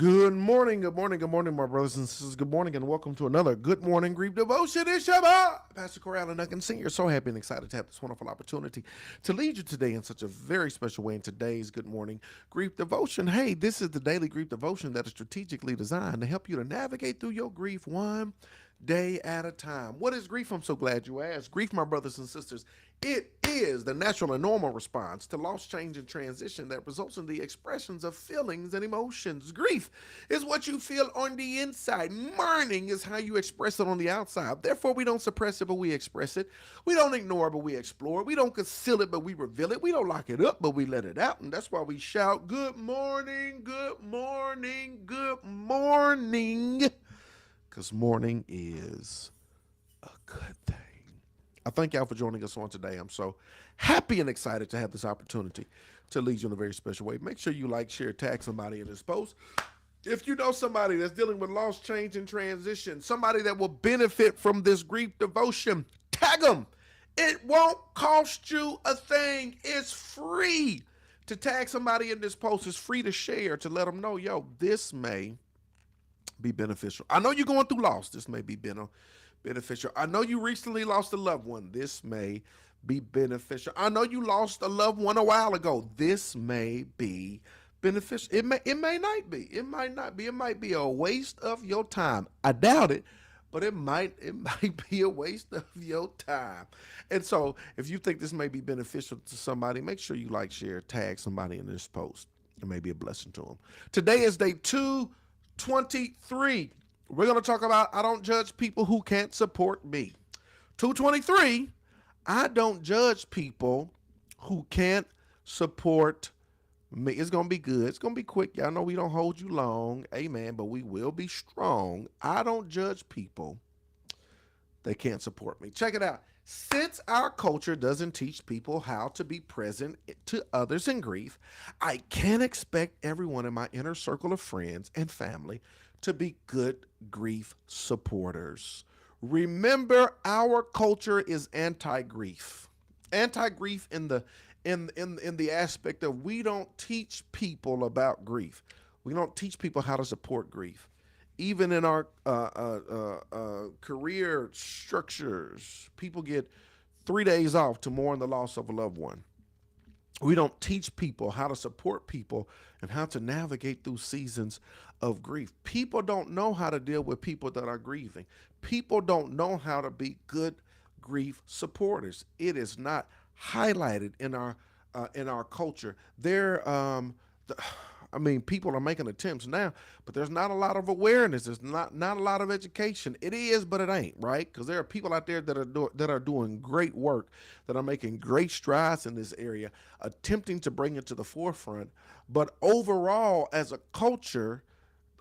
Good morning, my brothers and sisters. Good morning, and welcome to another Good Morning Grief Devotion. It's Shabbat. Pastor Corral and Duncan Sr. So happy and excited to have this wonderful opportunity to lead you today in such a very special way in today's Good Morning Grief Devotion. Hey, this is the daily grief devotion that is strategically designed to help you to navigate through your grief one day at a time. What is grief? I'm so glad you asked. Grief, my brothers and sisters, it is the natural and normal response to loss, change, and transition that results in the expressions of feelings and emotions. Grief is what you feel on the inside. Mourning is how you express it on the outside. Therefore, we don't suppress it, but we express it. We don't ignore it, but we explore it. We don't conceal it, but we reveal it. We don't lock it up, but we let it out. And that's why we shout, good morning, good morning, good morning. Because morning is a good thing. I thank y'all for joining us on today. I'm so happy and excited to have this opportunity to lead you in a very special way. Make sure you like, share, tag somebody in this post. If you know somebody that's dealing with loss, change, and transition, somebody that will benefit from this grief devotion, tag them. It won't cost you a thing. It's free to tag somebody in this post. It's free to share, to let them know, yo, this may be beneficial. I know you're going through loss. This may be beneficial. I know you recently lost a loved one. This may be beneficial. I know you lost a loved one a while ago. This may be beneficial. It may not be. It might not be. It might be a waste of your time. I doubt it, but it might be a waste of your time. And so if you think this may be beneficial to somebody, make sure you like, share, tag somebody in this post. It may be a blessing to them. Today is day 223. We're going to talk about I don't judge people who can't support me. 223, I don't judge people who can't support me. It's going to be good. It's going to be quick. Y'all know we don't hold you long. Amen. But we will be strong. I don't judge people that can't support me. Check it out. Since our culture doesn't teach people how to be present to others in grief, I can't expect everyone in my inner circle of friends and family to be good grief supporters. Remember, our culture is anti-grief. Anti-grief in the aspect of we don't teach people about grief. We don't teach people how to support grief. Even in our career structures, people get 3 days off to mourn the loss of a loved one. We don't teach people how to support people and how to navigate through seasons of grief. People don't know how to deal with people that are grieving. People don't know how to be good grief supporters. It is not highlighted in our culture. People are making attempts now, but there's not a lot of awareness. There's not a lot of education. It is, but it ain't, right? Because there are people out there that are doing great work, that are making great strides in this area, attempting to bring it to the forefront. But overall, as a culture,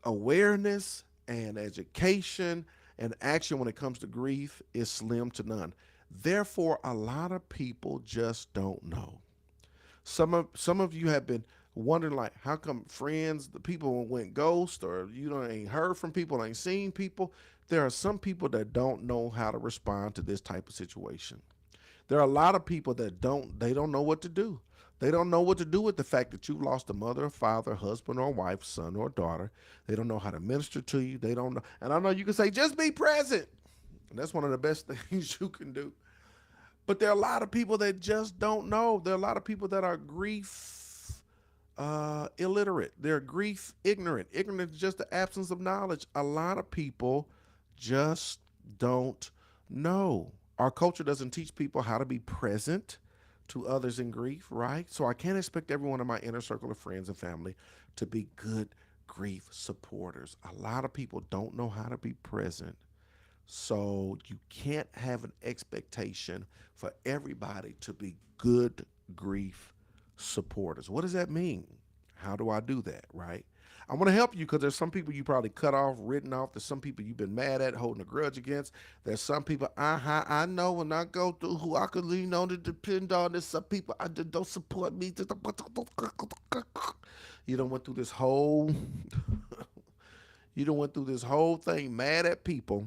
awareness and education and action when it comes to grief is slim to none. Therefore, a lot of people just don't know. Some of you have been wondering, like, how come friends, the people went ghost, or ain't heard from people, ain't seen people. There are some people that don't know how to respond to this type of situation. There are a lot of people that don't know what to do. They don't know what to do with the fact that you've lost a mother, a father, husband or wife, son or daughter. They don't know how to minister to you. They don't know. And I know you can say, just be present. And that's one of the best things you can do. But there are a lot of people that just don't know. There are a lot of people that are grief illiterate. They're grief ignorant. Ignorant is just the absence of knowledge. A lot of people just don't know. Our culture doesn't teach people how to be present to others in grief, right? So I can't expect everyone in my inner circle of friends and family to be good grief supporters. A lot of people don't know how to be present. So you can't have an expectation for everybody to be good grief supporters. What does that mean? How do I do that, right? I want to help you because there's some people you probably cut off, written off. There's some people you've been mad at, holding a grudge against. There's some people, I know when I go through who I could lean on to depend on. There's some people I just don't support me. You done went through this whole, you done went through this whole thing mad at people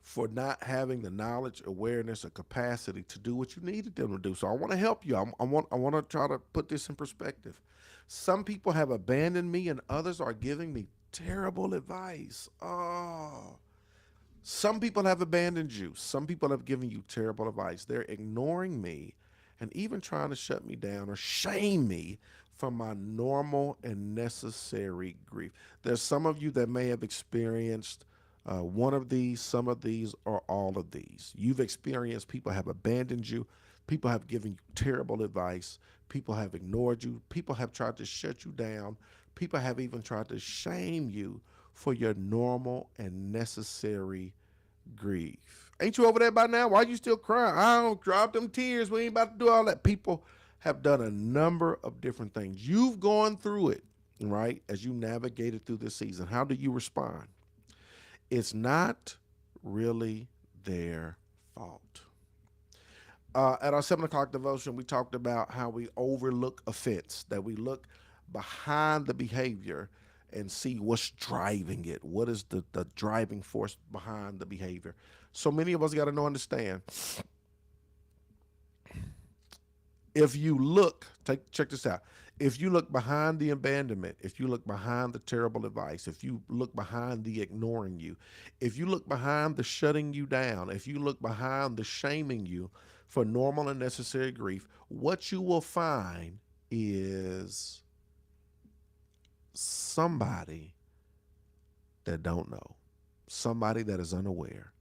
for not having the knowledge, awareness, or capacity to do what you needed them to do. So I want to help you. I want to try to put this in perspective. Some people have abandoned me, and others are giving me terrible advice. Oh, some people have abandoned you. Some people have given you terrible advice. They're ignoring me and even trying to shut me down or shame me from my normal and necessary grief. There's some of you that may have experienced one of these, some of these, or all of these. You've experienced people have abandoned you, people have given you terrible advice, people have ignored you, people have tried to shut you down, people have even tried to shame you for your normal and necessary grief. Ain't you over there by now? Why you still crying? I don't drop them tears. We ain't about to do all that. People have done a number of different things. You've gone through it, right? As you navigated through this season. How do you respond? It's not really their fault. At our 7 o'clock devotion, we talked about how we overlook offense, that we look behind the behavior and see what's driving it. What is the driving force behind the behavior? So many of us got to know, understand. If you look, check this out. If you look behind the abandonment, if you look behind the terrible advice, if you look behind the ignoring you, if you look behind the shutting you down, if you look behind the shaming you for normal and necessary grief, what you will find is somebody that don't know, somebody that is unaware,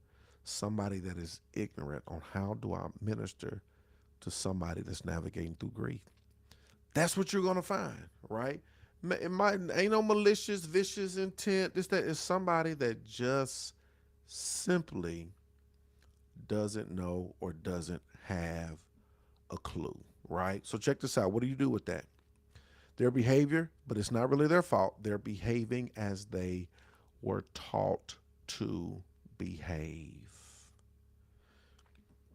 somebody that is ignorant on how do I minister to somebody that's navigating through grief. That's what you're gonna find, right? It might ain't no malicious, vicious intent. This that is somebody that just simply doesn't know or doesn't have a clue, right? So check this out. What do you do with that? Their behavior, but it's not really their fault. They're behaving as they were taught to behave.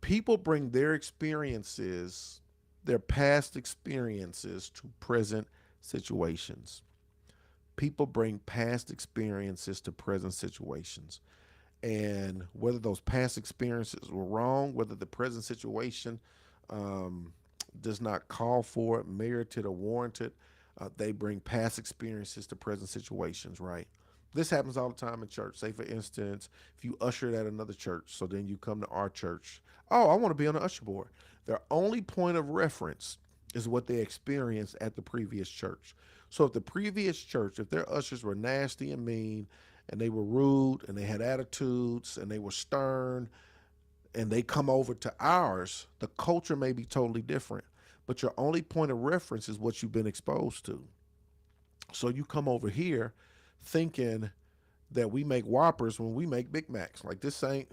People bring their experiences, their past experiences, to present situations. People bring past experiences to present situations. And whether those past experiences were wrong, whether the present situation does not call for it, merited, or warranted, they bring past experiences to present situations, right? This happens all the time in church. Say, for instance, if you ushered at another church, so then you come to our church. Oh, I want to be on the usher board. Their only point of reference is what they experienced at the previous church. So if the previous church, if their ushers were nasty and mean, and they were rude, and they had attitudes, and they were stern, and they come over to ours, the culture may be totally different. But your only point of reference is what you've been exposed to. So you come over here thinking that we make Whoppers when we make Big Macs. Like this ain't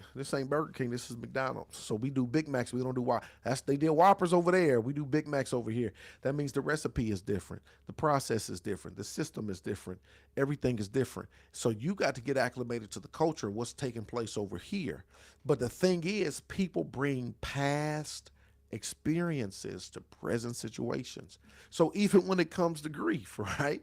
Burger King, this is McDonald's. So we do Big Macs, we don't do Whoppers. They did Whoppers over there. We do Big Macs over here. That means the recipe is different. The process is different. The system is different. Everything is different. So you got to get acclimated to the culture, what's taking place over here. But the thing is, people bring past experiences to present situations. So even when it comes to grief, right?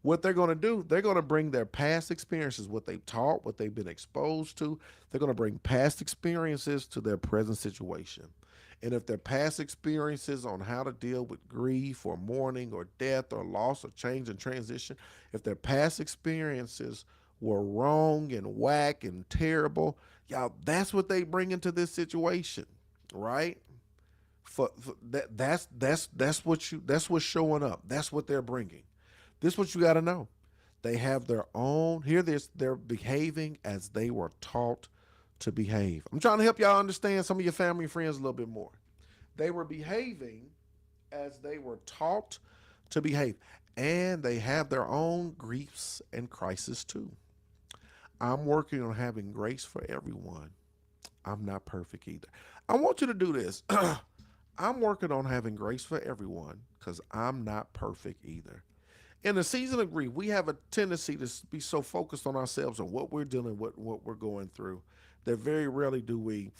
What they're going to do, they're going to bring their past experiences, what they've taught, what they've been exposed to. They're going to bring past experiences to their present situation. And if their past experiences on how to deal with grief or mourning or death or loss or change and transition, if their past experiences were wrong and whack and terrible, y'all, that's what they bring into this situation, right? That's what's showing up. That's what they're bringing. This is what you got to know. They have their own, they're behaving as they were taught to behave. I'm trying to help y'all understand some of your family and friends a little bit more. They were behaving as they were taught to behave. And they have their own griefs and crises too. I'm working on having grace for everyone. I'm not perfect either. I want you to do this. I'm working on having grace for everyone because I'm not perfect either. In the season of grief, we have a tendency to be so focused on ourselves and what we're dealing with, what we're going through, that very rarely do we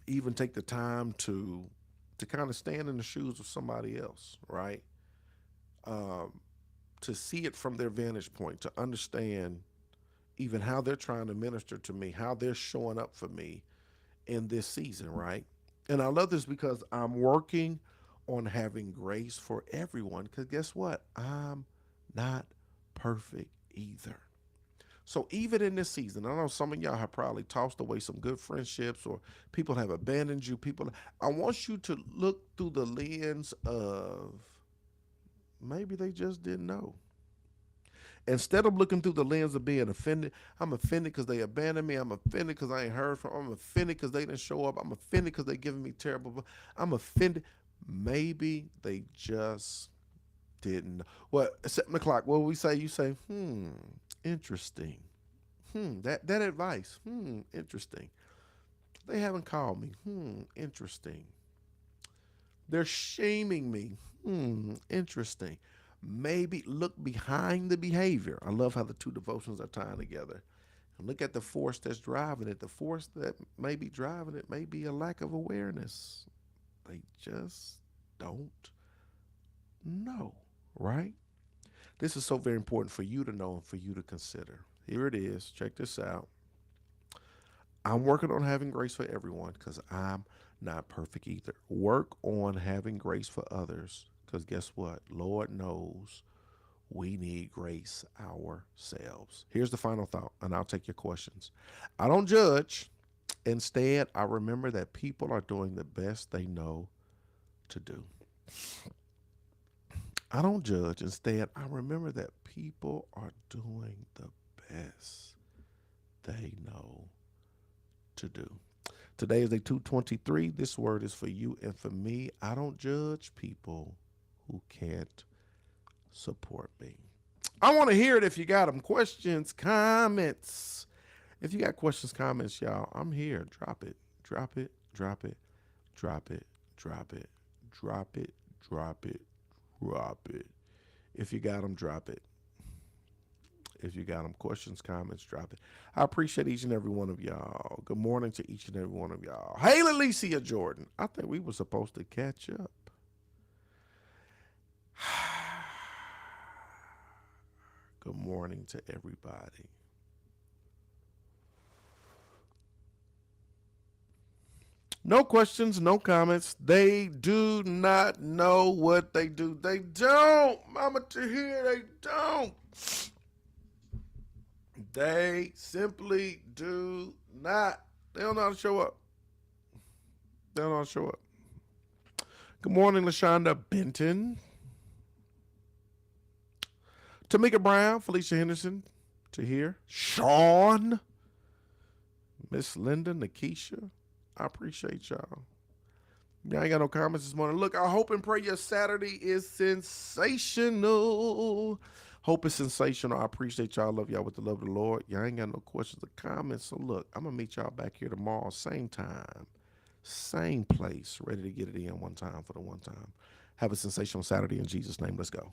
even take the time to kind of stand in the shoes of somebody else, right? Um, to see it from their vantage point, to understand even how they're trying to minister to me, how they're showing up for me in this season, right? And I love this because I'm working on having grace for everyone. Because guess what? I'm not perfect either. So even in this season, I know some of y'all have probably tossed away some good friendships or people have abandoned you. I want you to look through the lens of maybe they just didn't know. Instead of looking through the lens of being offended, I'm offended because they abandoned me. I'm offended because I ain't heard from them. I'm offended because they didn't show up. I'm offended because they giving me terrible. I'm offended. Maybe they just didn't know. Well, at 7 o'clock, what we say? You say, interesting. That advice, interesting. They haven't called me. Interesting. They're shaming me. Interesting. Maybe look behind the behavior. I love how the two devotions are tying together. And look at the force that's driving it. The force that may be driving it may be a lack of awareness. They just don't know, right? This is so very important for you to know and for you to consider. Here it is. Check this out. I'm working on having grace for everyone because I'm not perfect either. Work on having grace for others because guess what? Lord knows we need grace ourselves. Here's the final thought, and I'll take your questions. I don't judge. Instead, I remember that people are doing the best they know to do. I don't judge. Instead, I remember that people are doing the best they know to do. Today is day 223. This word is for you and for me. I don't judge people who can't support me. I want to hear it if you got them. Questions, comments. If you got questions, comments, y'all, I'm here. Drop it. Drop it. Drop it. Drop it. Drop it. Drop it. Drop it. Drop it. If you got them, drop it. If you got them, questions, comments, drop it. I appreciate each and every one of y'all. Good morning to each and every one of y'all. Hey, Lalicia Jordan. I think we were supposed to catch up. Good morning to everybody. No questions, no comments. They do not know what they do. They don't. Mama to hear, they don't. They simply do not. They don't know how to show up. They don't know how to show up. Good morning, LaShonda Benton. Tamika Brown, Felicia Henderson, to hear. Sean, Miss Linda, Nakisha. I appreciate y'all. Y'all ain't got no comments this morning. Look, I hope and pray your Saturday is sensational. Hope it's sensational. I appreciate y'all. Love y'all with the love of the Lord. Y'all ain't got no questions or comments. So look, I'm going to meet y'all back here tomorrow, same time, same place, ready to get it in one time for the one time. Have a sensational Saturday in Jesus' name. Let's go.